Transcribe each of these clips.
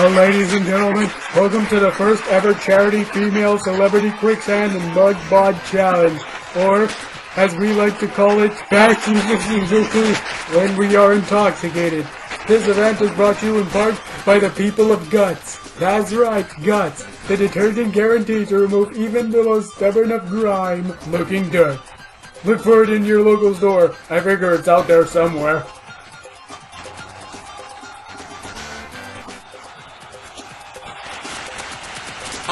Well, ladies and gentlemen, welcome to the first ever charity female celebrity quicksand and mud bod challenge, or as we like to call it, when we are intoxicated. This event is brought to you in part by the people of Guts. That's right, Guts, the detergent guaranteed to remove even the most stubborn of grime looking dirt. Look for it in your local store. I figure it's out there somewhere.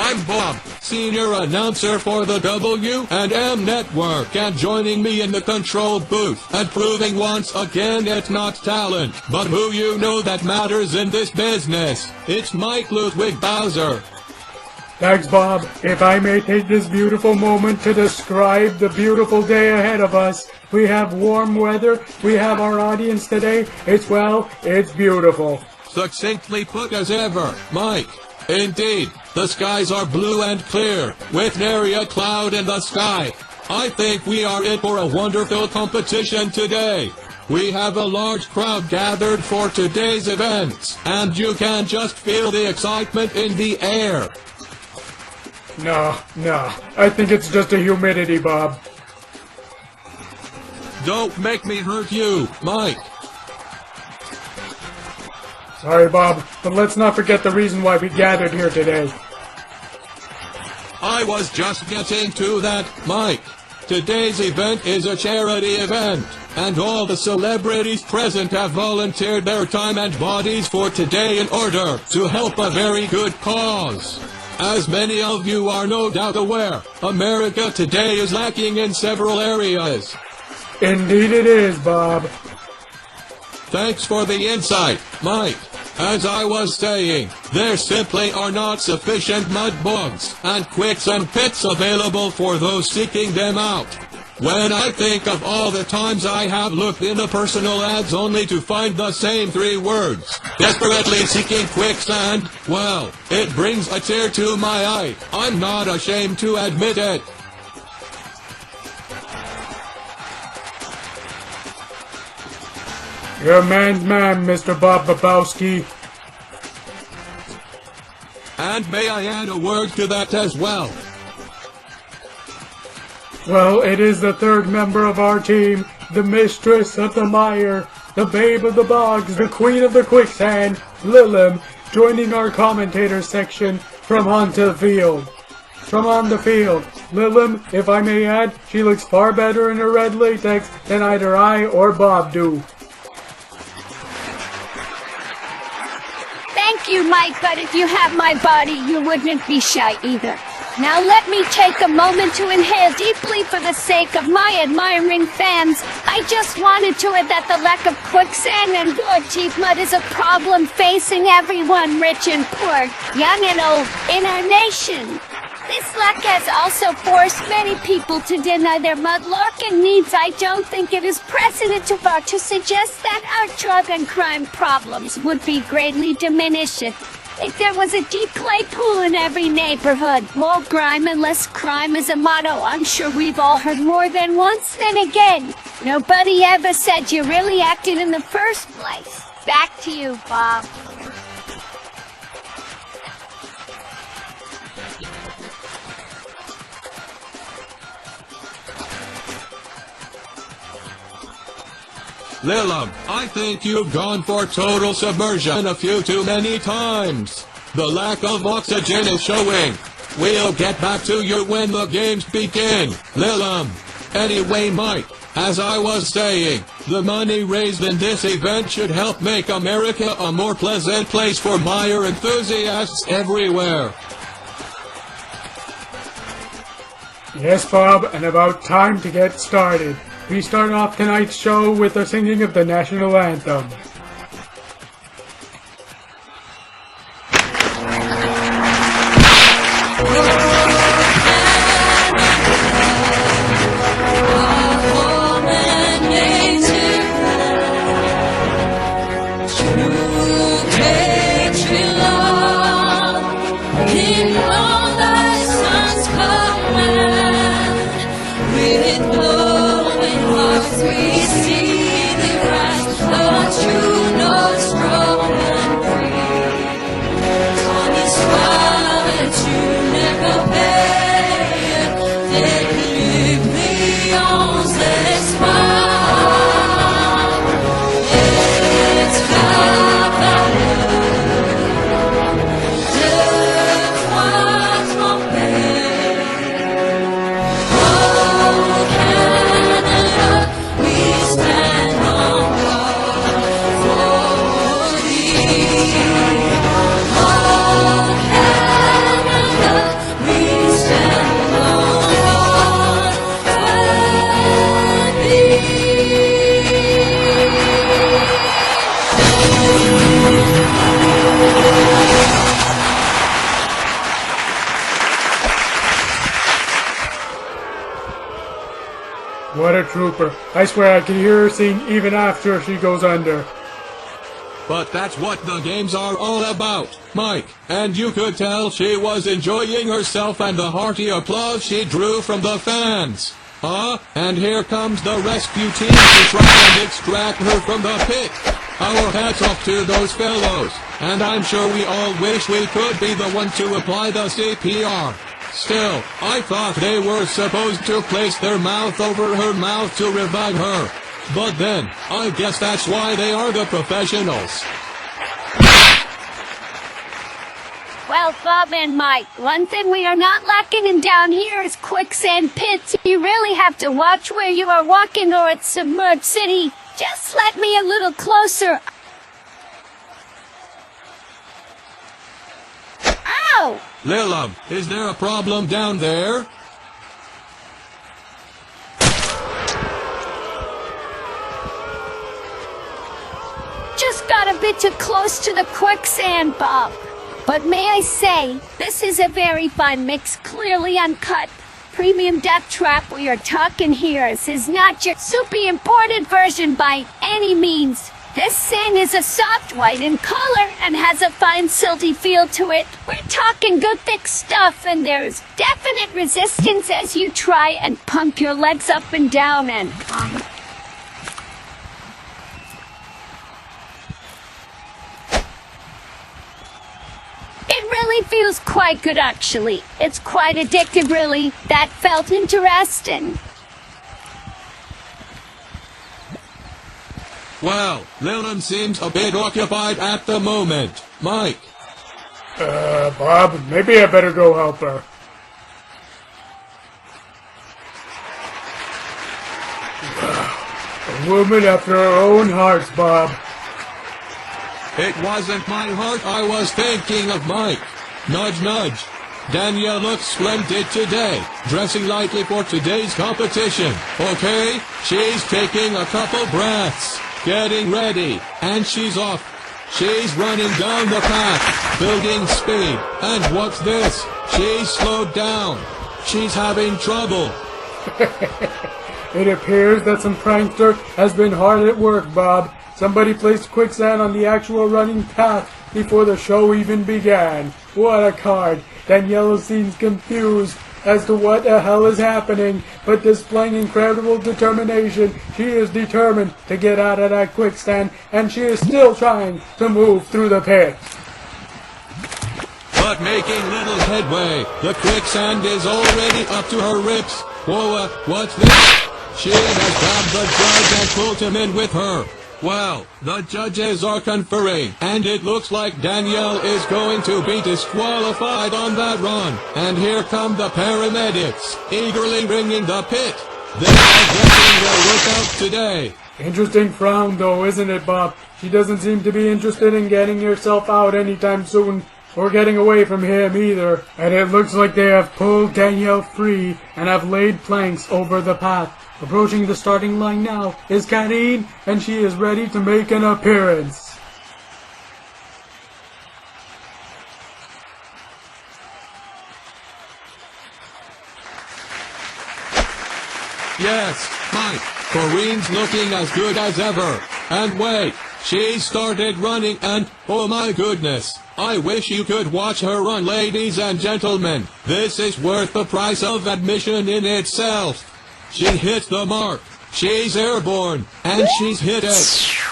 I'm Bob, senior announcer for the W&M Network, and joining me in the control booth, and proving once again it's not talent, but who you know that matters in this business. It's Mike Ludwig Bowser. Thanks, Bob. If I may take this beautiful moment to describe the beautiful day ahead of us. We have warm weather, we have our audience today. It's beautiful. Succinctly put as ever, Mike. Indeed, the skies are blue and clear, with nary a cloud in the sky. I think we are in for a wonderful competition today. We have a large crowd gathered for today's event, and you can just feel the excitement in the air. No, I think it's just a humidity, Bob. Don't make me hurt you, Mike. Sorry, Bob, but let's not forget the reason why we gathered here today. I was just getting to that, Mike. Today's event is a charity event, and all the celebrities present have volunteered their time and bodies for today in order to help a very good cause. As many of you are no doubt aware, America today is lacking in several areas. Indeed it is, Bob. Thanks for the insight, Mike. As I was saying, there simply are not sufficient mud bogs and quicksand pits available for those seeking them out. When I think of all the times I have looked into personal ads only to find the same 3 words, desperately seeking quicksand, well, it brings a tear to my eye. I'm not ashamed to admit it. You're a man's man, Mr. Bob Babowski. And may I add a word to that as well? Well, it is the 3rd member of our team, the mistress of the mire, the babe of the bogs, the queen of the quicksand, Lilim, joining our commentator section from on the field. Lilim, if I may add, she looks far better in her red latex than either I or Bob do. Thank you, Mike, but if you had my body, you wouldn't be shy either. Now let me take a moment to inhale deeply for the sake of my admiring fans. I just wanted to add that the lack of quicksand and dog-teeth mud is a problem facing everyone, rich and poor, young and old, in our nation. This lack has also forced many people to deny their mudlarking needs. I don't think it is precedent to bar to suggest that our drug and crime problems would be greatly diminished if there was a deep clay pool in every neighborhood. More grime and less crime is a motto I'm sure we've all heard more than once. Then again, nobody ever said you really acted in the first place. Back to you, Bob. Lilim, I think you've gone for total submersion a few too many times. The lack of oxygen is showing. We'll get back to you when the games begin, Lilim. Anyway, Mike, as I was saying, the money raised in this event should help make America a more pleasant place for mire enthusiasts everywhere. Yes, Bob, and about time to get started. We start off tonight's show with the singing of the national anthem. We see the rise of true. What a trooper. I swear I can hear her sing even after she goes under. But that's what the games are all about, Mike. And you could tell she was enjoying herself and the hearty applause she drew from the fans. And here comes the rescue team to try and extract her from the pit. Our hats off to those fellows. And I'm sure we all wish we could be the one to apply the CPR. Still, I thought they were supposed to place their mouth over her mouth to revive her. But then, I guess that's why they are the professionals. Well, Bob and Mike, one thing we are not lacking in down here is quicksand pits. You really have to watch where you are walking or it's submerged city. Just let me a little closer. Ow! Lilum, is there a problem down there? Just got a bit too close to the quicksand, Bob. But may I say, this is a very fine mix, clearly uncut. Premium death trap we are talking here. This is not your soupy imported version by any means. This sand is a soft white in color and has a fine silty feel to it. We're talking good thick stuff, and there's definite resistance as you try and pump your legs up and down and... It really feels quite good, actually. It's quite addictive, really. That felt interesting. Well, Lilum seems a bit occupied at the moment. Mike. Bob, maybe I better go help her. A woman after her own heart, Bob. It wasn't my heart I was thinking of, Mike. Nudge, nudge. Danielle looks splendid today, dressing lightly for today's competition. Okay, she's taking a couple breaths, getting ready, and she's off. She's running down the path, building speed. And what's this? She's slowed down. She's having trouble. It appears that some prankster has been hard at work, Bob. Somebody placed quicksand on the actual running path before the show even began. What a card! Danielle seems confused as to what the hell is happening, but displaying incredible determination, she is determined to get out of that quicksand, and she is still trying to move through the pit. But making little headway. The quicksand is already up to her ribs. Whoa, what's this? She has grabbed the judge and pulled him in with her. Well, the judges are conferring, and it looks like Danielle is going to be disqualified on that run. And here come the paramedics, eagerly ringing the pit. They are getting their workout today. Interesting frown though, isn't it, Bob? She doesn't seem to be interested in getting herself out anytime soon, or getting away from him either. And it looks like they have pulled Danielle free and have laid planks over the path. Approaching the starting line now is Karine, and she is ready to make an appearance. Yes, Mike, Karine's looking as good as ever. And wait, she started running and, oh my goodness, I wish you could watch her run, ladies and gentlemen. This is worth the price of admission in itself. She hit the mark. She's airborne, and she's hit it.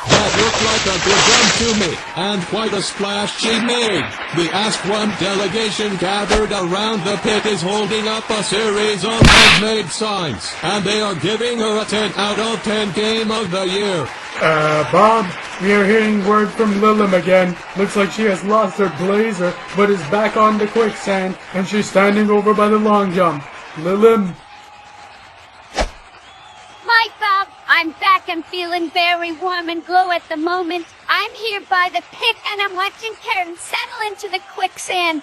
That looked like a good run to me, and quite a splash she made. The Ask One delegation gathered around the pit is holding up a series of handmade signs, and they are giving her a 10 out of 10 game of the year. Bob, we are hearing word from Lilum again. Looks like she has lost her blazer, but is back on the quicksand, and she's standing over by the long jump. Lilum. Mike, Bob, I'm back and feeling very warm and glow at the moment. I'm here by the pit and I'm watching Karine settle into the quicksand.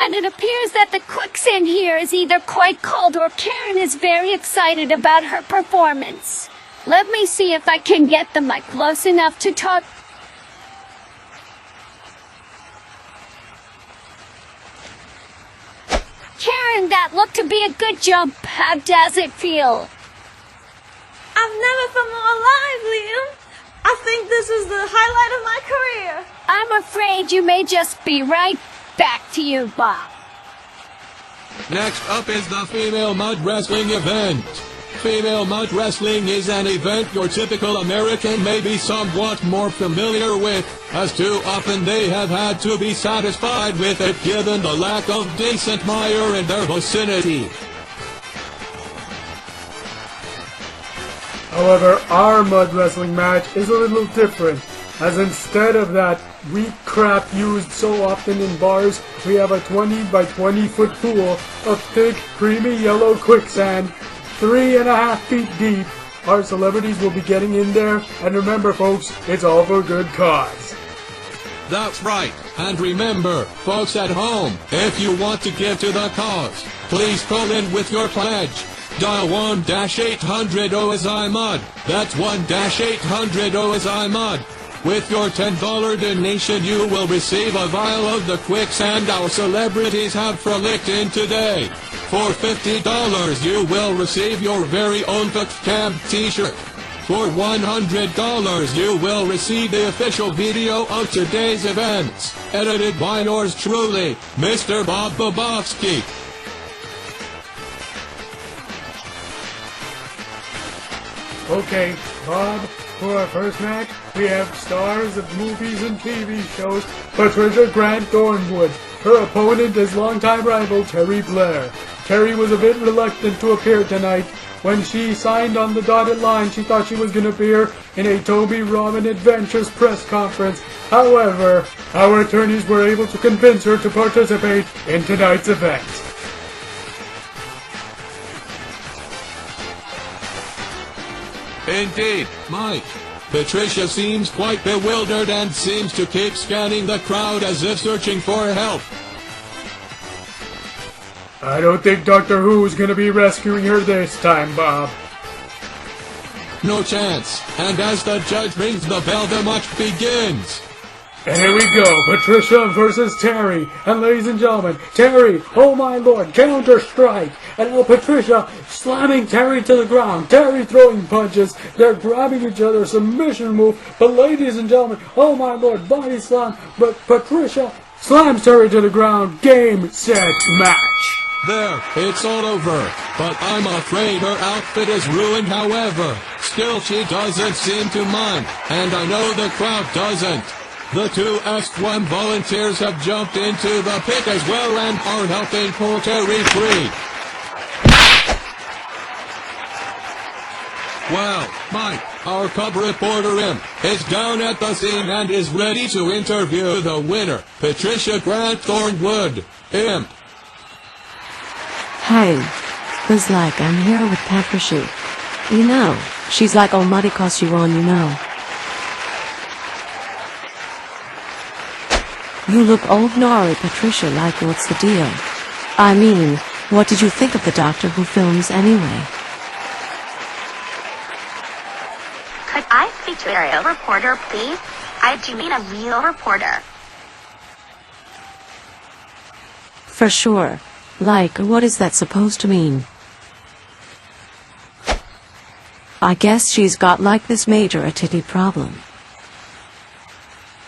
And it appears that the quicksand here is either quite cold or Karine is very excited about her performance. Let me see if I can get the mic close enough to talk. Karine, that looked to be a good jump. How does it feel? I've never felt more alive, Liam. I think this is the highlight of my career. I'm afraid you may just be right back to you, Bob. Next up is the Female Mud Wrestling event. Female Mud Wrestling is an event your typical American may be somewhat more familiar with, as too often they have had to be satisfied with it given the lack of decent mire in their vicinity. However, our mud wrestling match is a little different, as instead of that weak crap used so often in bars, we have a 20 by 20 foot pool of thick, creamy yellow quicksand, 3.5 feet deep. Our celebrities will be getting in there, and remember folks, it's all for good cause. That's right, and remember, folks at home, if you want to give to the cause, please call in with your pledge. Dial 1-800-OSI-MUD. That's 1-800-OSI-MUD. With your $10 donation, you will receive a vial of the quicksand our celebrities have frolicked in today. For $50, you will receive your very own Quicksand t-shirt. For $100, you will receive the official video of today's events, edited by yours truly, Mr. Bob Bobofsky. Okay, Bob, for our first match, we have stars of movies and TV shows, Patricia Grant-Thornewood. Her opponent is longtime rival Terry Blair. Terry was a bit reluctant to appear tonight. When she signed on the dotted line, she thought she was going to appear in a Toby Robin Adventures press conference. However, our attorneys were able to convince her to participate in tonight's event. Indeed, Mike. Patricia seems quite bewildered and seems to keep scanning the crowd as if searching for help. I don't think Doctor Who is going to be rescuing her this time, Bob. No chance. And as the judge rings the bell, the match begins. And here we go, Patricia versus Terry. And ladies and gentlemen, Terry, oh my lord, counter strike. And now Patricia slamming Terry to the ground. Terry throwing punches. They're grabbing each other, submission move. But ladies and gentlemen, oh my lord, body slam. But Patricia slams Terry to the ground. Game, set, match. There, it's all over. But I'm afraid her outfit is ruined, however. Still, she doesn't seem to mind. And I know the crowd doesn't. The two S1 volunteers have jumped into the pit as well and are helping pull Terry free. Well, Mike, our cub reporter Imp, is down at the scene and is ready to interview the winner, Patricia Grant-Thornewood. Imp. Hey, it's like I'm here with Patricia. You know, she's like almighty cause you on, you know. You look old gnarly, Patricia, like what's the deal? I mean, what did you think of the Doctor Who films anyway? Could I speak to a real reporter, please? I do mean a real reporter. For sure. Like, what is that supposed to mean? I guess she's got like this major a titty problem.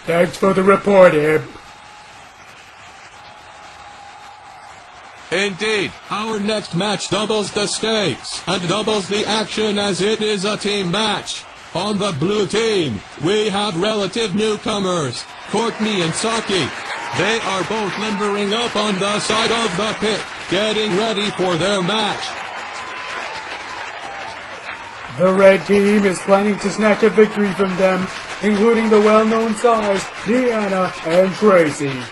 Thanks for the report, Imp. Indeed, our next match doubles the stakes and doubles the action as it is a team match. On the blue team, we have relative newcomers, Courtney and Saki. They are both limbering up on the side of the pit, getting ready for their match. The red team is planning to snatch a victory from them, including the well-known stars, Deanna and Tracy.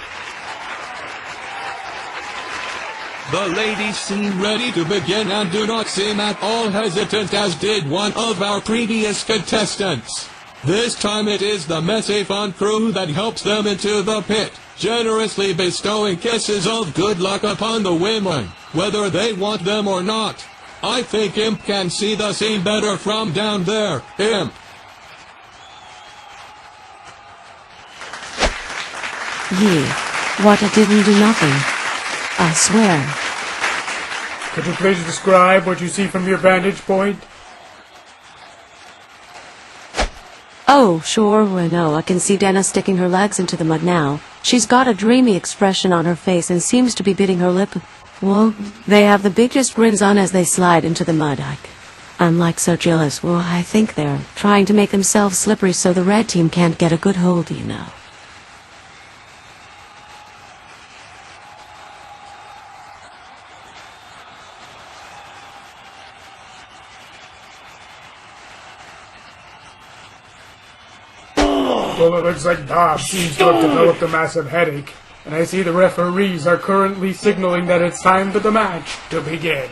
The ladies seem ready to begin and do not seem at all hesitant as did one of our previous contestants. This time it is the messy fun crew that helps them into the pit, generously bestowing kisses of good luck upon the women, whether they want them or not. I think Imp can see the scene better from down there. Imp. Yeah, what I didn't do nothing. I swear. Could you please describe what you see from your vantage point? Oh, sure, well, no, I can see Dana sticking her legs into the mud now. She's got a dreamy expression on her face and seems to be biting her lip. Whoa, they have the biggest grins on as they slide into the mud. I'm like so jealous. Well, I think they're trying to make themselves slippery so the red team can't get a good hold, you know. Well, it looks like Bob seems to have developed a massive headache, and I see the referees are currently signaling that it's time for the match to begin.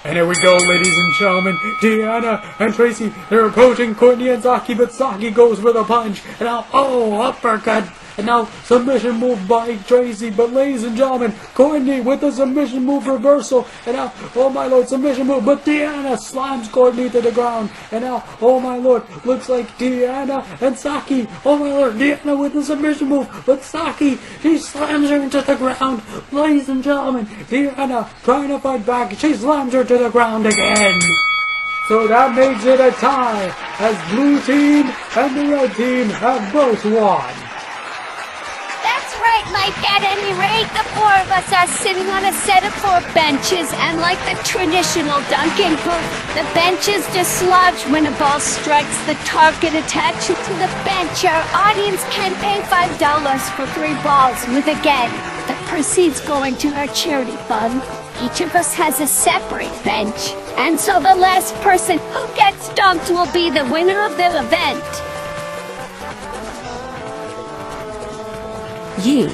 And here we go, ladies and gentlemen. Deanna and Tracy, they're approaching Courtney and Saki, but Saki goes for the punch. And now, oh, uppercut. And now, submission move by Tracy. But ladies and gentlemen, Courtney with the submission move reversal. And now, oh my lord, submission move. But Deanna slams Courtney to the ground. And now, oh my lord, looks like Deanna and Saki. Oh my lord, Deanna with the submission move. But Saki, she slams her into the ground. Ladies and gentlemen, Deanna trying to fight back. She slams her to the ground again. So that makes it a tie, as blue team and the red team have both won. That's right, Mike. At any rate, the four of us are sitting on a set of 4 benches, and like the traditional dunking booth, the bench is dislodged when a ball strikes the target attached to the bench. Our audience can pay $5 for 3 balls, with again the proceeds going to our charity fund. Each of us has a separate bench, and so the last person who gets dunked will be the winner of the event. Yee.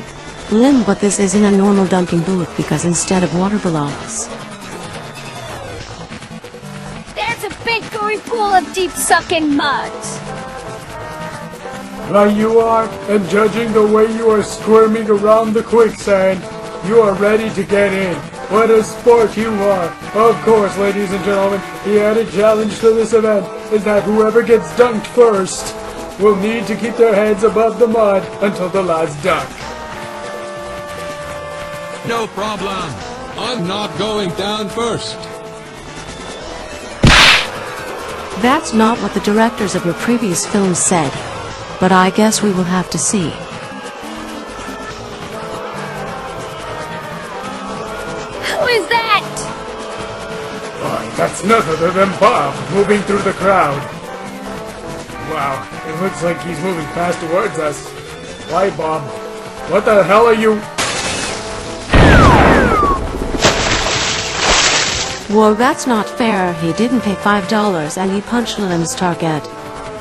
Lim, but this isn't a normal dunking booth because instead of water balloons. There's a big gooey pool of deep-sucking mud. Right you are, and judging the way you are squirming around the quicksand, you are ready to get in. What a sport you are! Of course, ladies and gentlemen, the added challenge to this event is that whoever gets dunked first will need to keep their heads above the mud until the last dunk. No problem. I'm not going down first. That's not what the directors of your previous films said, but I guess we will have to see. Who is that? Why, that's none other than Bob moving through the crowd. Wow, it looks like he's moving fast towards us. Why, Bob? What the hell are you? Well, that's not fair. He didn't pay $5 and he punched Lim's target.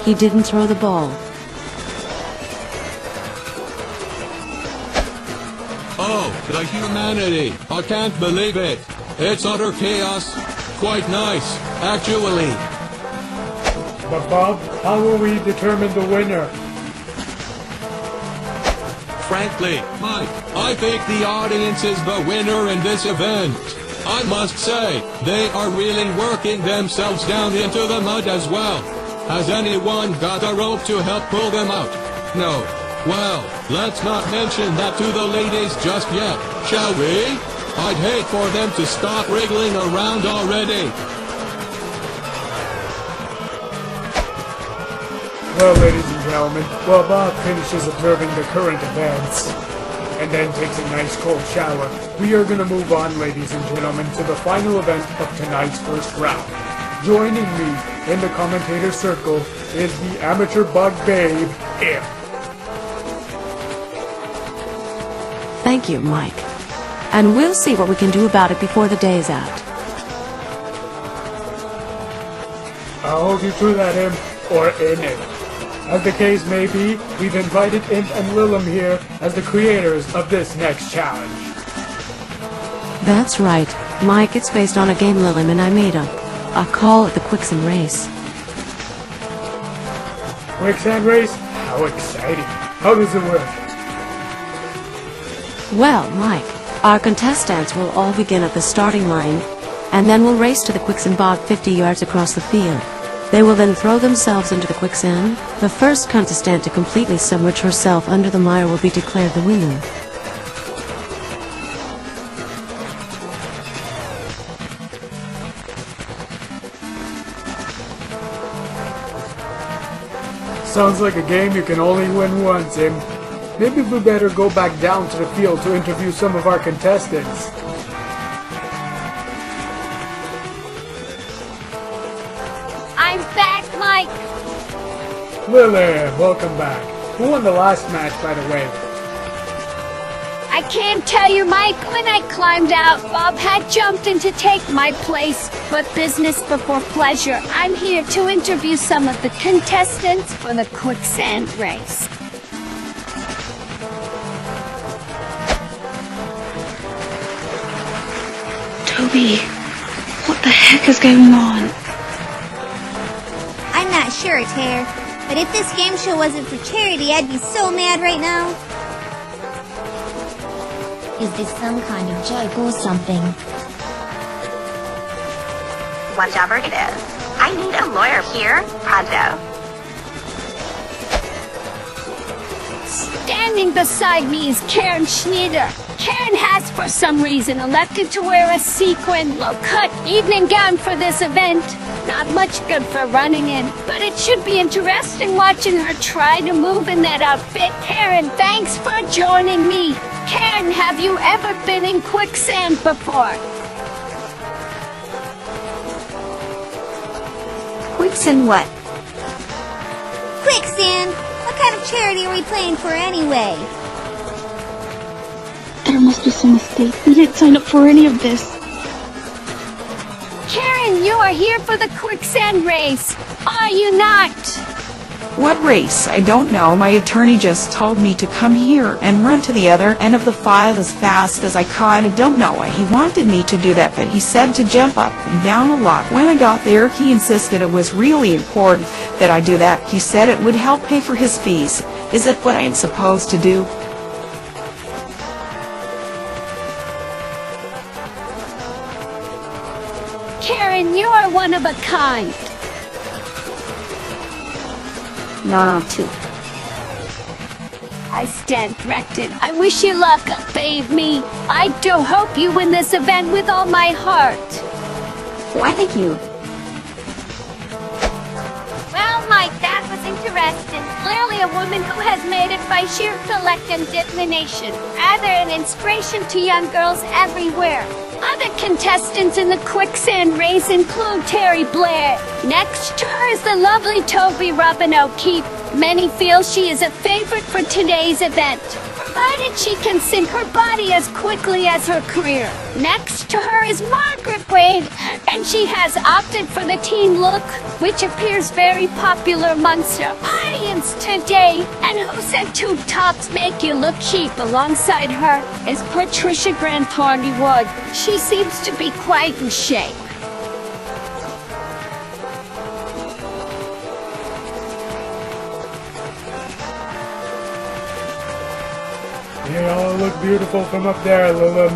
He didn't throw the ball. Oh, the humanity. I can't believe it. It's utter chaos. Quite nice, actually. But Bob, how will we determine the winner? Frankly, Mike, I think the audience is the winner in this event. I must say, they are really working themselves down into the mud as well. Has anyone got a rope to help pull them out? No. Well, let's not mention that to the ladies just yet, shall we? I'd hate for them to stop wriggling around already. Well, ladies and gentlemen, while Bob finishes observing the current events, and then takes a nice cold shower, we are going to move on, ladies and gentlemen, to the final event of tonight's first round. Joining me in the commentator circle is the amateur bug babe, Imp. Thank you, Mike. And we'll see what we can do about it before the day's out. I'll hold you to that, Imp, or in it. As the case may be, we've invited Imp and Lilim here as the creators of this next challenge. That's right. Mike, it's based on a game Lilim and I made up. I call it the Quicksand Race. Quicksand race? How exciting. How does it work? Well, Mike, our contestants will all begin at the starting line, and then we'll race to the quicksand bog 50 yards across the field. They will then throw themselves into the quicksand. The first contestant to completely submerge herself under the mire will be declared the winner. sounds like a game you can only win once, Im. Maybe we better go back down to the field to interview some of our contestants. I'm back, Mike. Lily, welcome back. Who won the last match, by the way? I can't tell you, Mike. When I climbed out, Bob had jumped in to take my place. But business before pleasure. I'm here to interview some of the contestants for the Quicksand race. Toby, what the heck is going on? I'm not sure, Ter, but if this game show wasn't for charity, I'd be so mad right now. Is this some kind of joke or something? Whatever it is, I need a lawyer here, pronto. Standing beside me is Karen Schneider. Karen has, for some reason, elected to wear a sequin, low-cut evening gown for this event. Not much good for running in, but it should be interesting watching her try to move in that outfit. Karen, thanks for joining me. Karen, have you ever been in Quicksand before? Quicksand what? Quicksand? What kind of charity are we playing for anyway? There must be some mistake. We didn't sign up for any of this. Karen, you are here for the Quicksand race, are you not? What race? I don't know. My attorney just told me to come here and run to the other end of the file as fast as I could. I don't know why he wanted me to do that, but he said to jump up and down a lot. When I got there, he insisted it was really important that I do that. He said it would help pay for his fees. Is that what I am supposed to do? Karen, you are one of a kind. No, too. I stand corrected. I wish you luck, babe me. I do hope you win this event with all my heart. Why, thank you. Well, Mike, that was interesting. Clearly a woman who has made it by sheer intellect and determination. Rather an inspiration to young girls everywhere. Other contestants in the Quicksand race include Terry Blair. Next to her is the lovely Toby Robin O'Keefe. Many feel she is a favorite for today's event, provided she can sink her body as quickly as her career. Next to her is Margaret Wade, and she has opted for the teen look, which appears very popular amongst her audience today. And who said two tops make you look cheap? Alongside her is Patricia Grant-Thornewood. She seems to be quite in shape. They all look beautiful from up there, Lilum.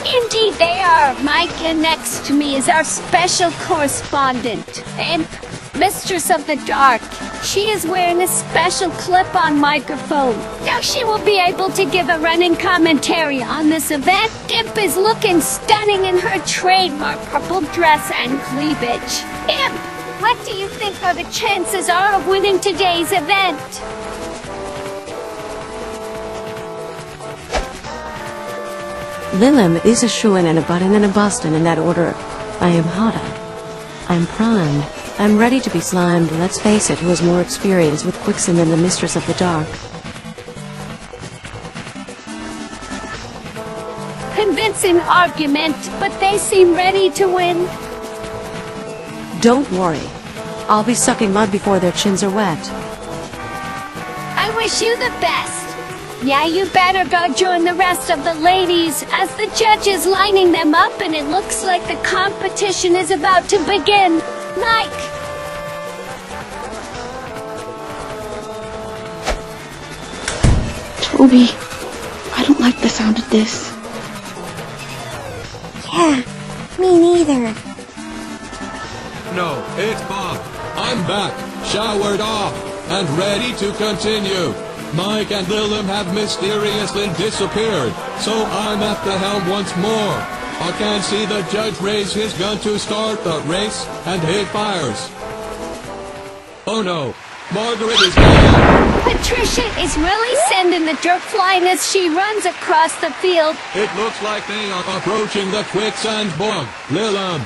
Indeed they are, Mike, and next to me is our special correspondent, Imp, Mistress of the Dark. She is wearing a special clip-on microphone. Now she will be able to give a running commentary on this event. Imp is looking stunning in her trademark purple dress and cleavage. Imp, what do you think are the chances are of winning today's event? Lilim is a shoo-in and a button and a bustin' in that order. I am hotter. I'm primed. I'm ready to be slimed. Let's face it, who has more experience with Quicksand than the Mistress of the Dark? Convincing argument, but they seem ready to win. Don't worry. I'll be sucking mud before their chins are wet. I wish you the best. Yeah, you better go join the rest of the ladies as the judge is lining them up and it looks like the competition is about to begin. Mike! Toby, I don't like the sound of this. Yeah, me neither. No, it's Bob. I'm back, showered off, and ready to continue. Mike and Lilim have mysteriously disappeared, so I'm at the helm once more. I can see the judge raise his gun to start the race, and he fires. Oh no, Margaret is gone. Patricia is really sending the dirt flying as she runs across the field. It looks like they are approaching the quicksand bog. Lilum.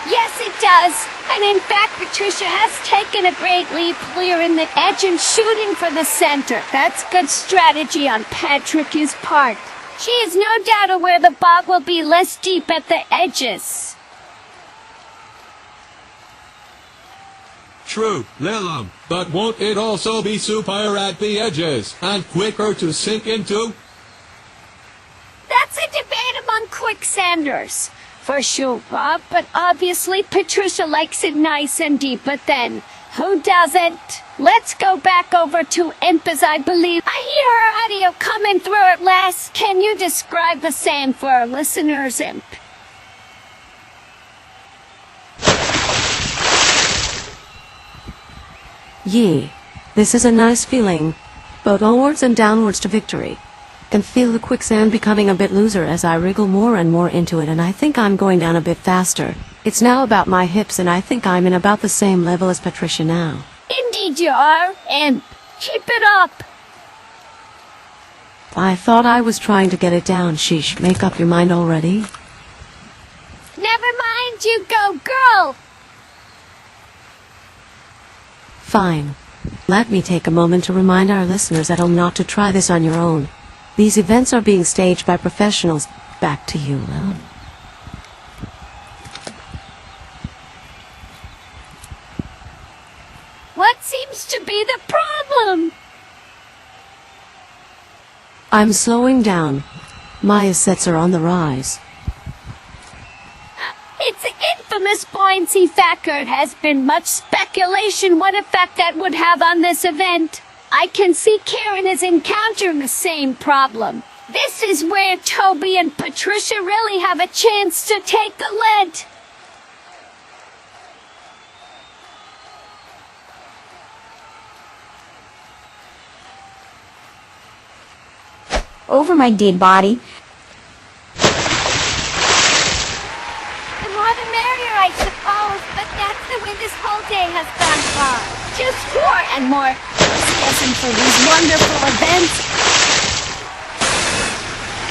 Yes, it does. And in fact, Patricia has taken a great leap, clearing the edge and shooting for the center. That's good strategy on Patrick's part. She is no doubt aware the bog will be less deep at the edges. True, Lilum, but won't it also be super at the edges and quicker to sink into? That's a debate among quicksanders. For sure, Bob, but obviously Patricia likes it nice and deep, but then, who doesn't? Let's go back over to Imp, as I believe I hear her audio coming through at last. Can you describe the same for our listeners, Imp? Yee, this is a nice feeling. Both onwards and downwards to victory. Can feel the quicksand becoming a bit looser as I wriggle more and more into it, and I think I'm going down a bit faster. It's now about my hips, and I think I'm in about the same level as Patricia now. Indeed you are, and keep it up. I thought I was trying to get it down, sheesh. Make up your mind already? Never mind, you go, girl. Fine. Let me take a moment to remind our listeners at home not to try this on your own. These events are being staged by professionals. Back to you, Lil. What seems to be the problem? I'm slowing down. My assets are on the rise. It's an infamous buoyancy factor. It has been much speculation what effect that would have on this event. I can see Karine is encountering the same problem. This is where Toby and Patricia really have a chance to take the lead. Over my dead body. The more the merrier, I suppose, but that's the way this whole day has gone far. Just more and more enthusiasm for these wonderful events.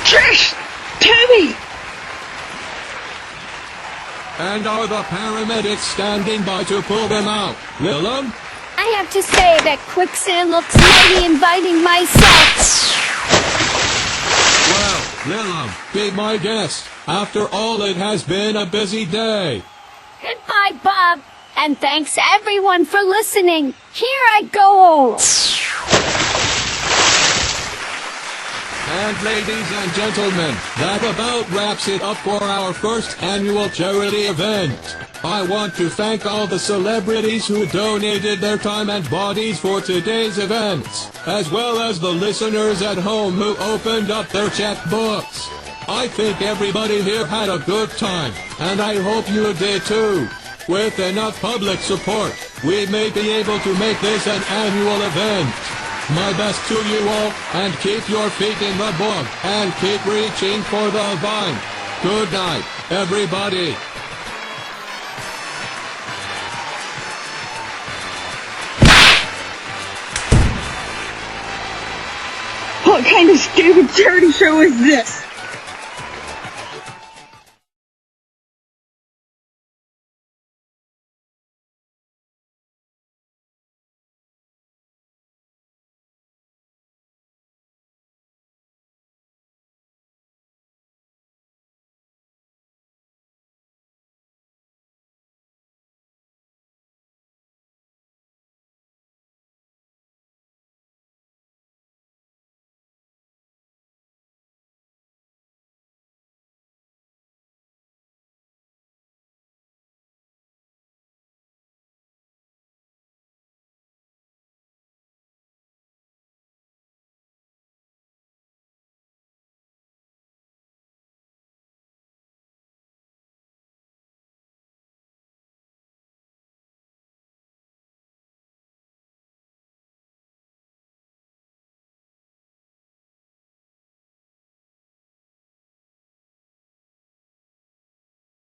Trish! Toby! And are the paramedics standing by to pull them out? Lilum? I have to say that Quicksand looks mighty inviting myself. Well, Lilum, be my guest. After all, it has been a busy day. Goodbye, Bob. And thanks everyone for listening. Here I go. And ladies and gentlemen, that about wraps it up for our first annual charity event. I want to thank all the celebrities who donated their time and bodies for today's events, as well as the listeners at home who opened up their checkbooks. I think everybody here had a good time, and I hope you did too. With enough public support, we may be able to make this an annual event. My best to you all, and keep your feet in the bog, and keep reaching for the vine. Good night, everybody. What kind of stupid charity show is this?